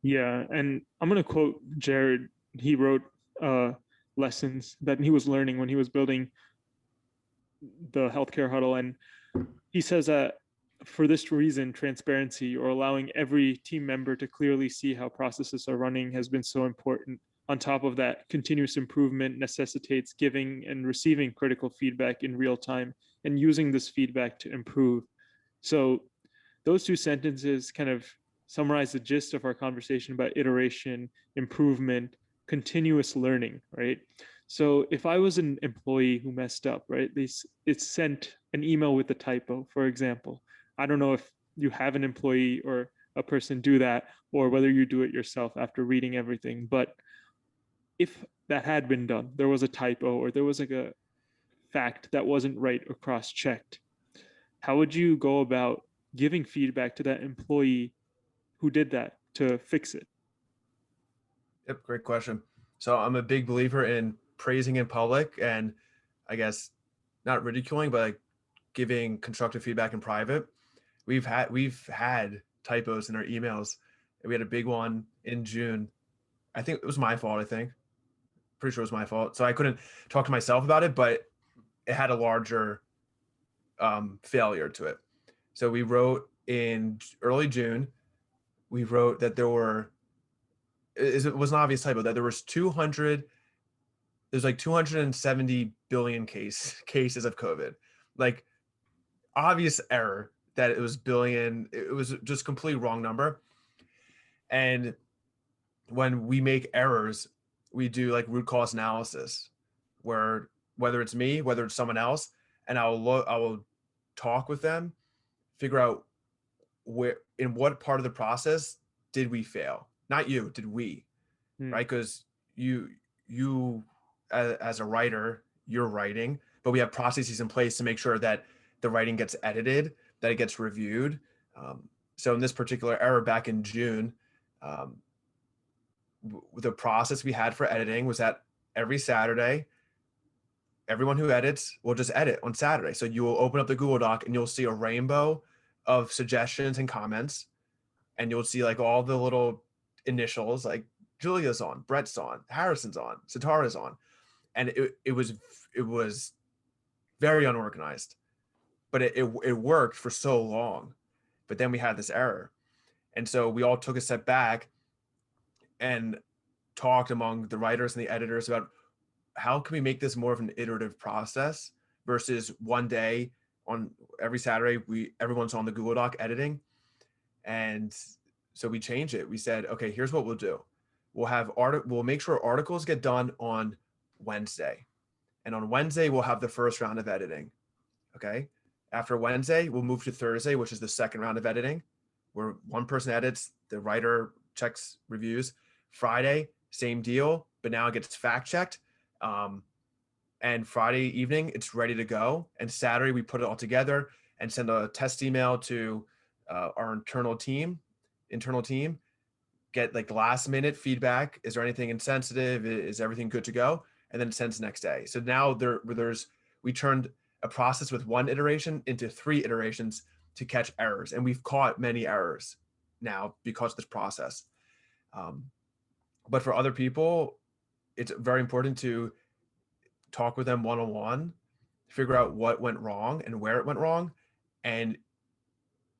Yeah, and I'm gonna quote Jared. He wrote uh, lessons that he was learning when he was building the healthcare huddle, and he says that for this reason, transparency or allowing every team member to clearly see how processes are running has been so important. On top of that, continuous improvement necessitates giving and receiving critical feedback in real time and using this feedback to improve. So those two sentences kind of summarize the gist of our conversation about iteration, improvement, continuous learning, right? So if I was an employee who messed up, right, it sent an email with a typo, for example. I don't know if you have an employee or a person do that, or whether you do it yourself after reading everything. But if that had been done, there was a typo or there was like a fact that wasn't right or cross checked, how would you go about giving feedback to that employee who did that to fix it? Yep, great question. So I'm a big believer in praising in public and I guess not ridiculing, but like giving constructive feedback in private. We've had typos in our emails. We had a big one in June. I think it was my fault, I think. Pretty sure it was my fault. So I couldn't talk to myself about it, but it had a larger failure to it. So we wrote in early June, we wrote that there were it was an obvious typo that there was 200 there's like 270 billion cases of COVID. Like obvious error that it was billion. It was just completely wrong number. And when we make errors, we do like root cause analysis, where whether it's me, whether it's someone else, and I will talk with them, figure out where in what part of the process did we fail? Not you, did we? Hmm. Right? Because you as a writer, you're writing, but we have processes in place to make sure that the writing gets edited, that it gets reviewed. So in this particular error back in June, um, the process we had for editing was that every Saturday, everyone who edits will just edit on Saturday. So you will open up the Google Doc and you'll see a rainbow of suggestions and comments, and you'll see like all the little initials like Julia's on, Brett's on, Harrison's on, Satara's on, and it was very unorganized, but it worked for so long. But then we had this error, and so we all took a step back and talked among the writers and the editors about how can we make this more of an iterative process versus one day on every Saturday we everyone's on the Google Doc editing. And so we changed it. We said, okay, here's what we'll do. We'll make sure articles get done on Wednesday. And on Wednesday, we'll have the first round of editing. Okay. After Wednesday, we'll move to Thursday, which is the second round of editing, where one person edits, the writer checks reviews. Friday, same deal, but now it gets fact checked. Um, and Friday evening, it's ready to go. And Saturday, we put it all together and send a test email to our internal team, get like last minute feedback. Is there anything insensitive? Is everything good to go? And then it sends the next day. So now we turned a process with one iteration into three iterations to catch errors. And we've caught many errors now because of this process. Um, but for other people, it's very important to talk with them one on one, figure out what went wrong and where it went wrong, and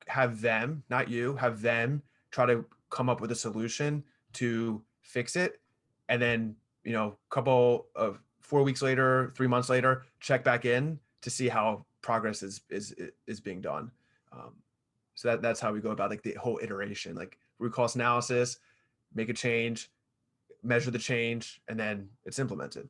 have them, not you, have them try to come up with a solution to fix it. And then, couple of 4 weeks later, 3 months later, check back in to see how progress is being done. So that's how we go about like the whole iteration, like root cause analysis, make a change, measure the change, and then it's implemented.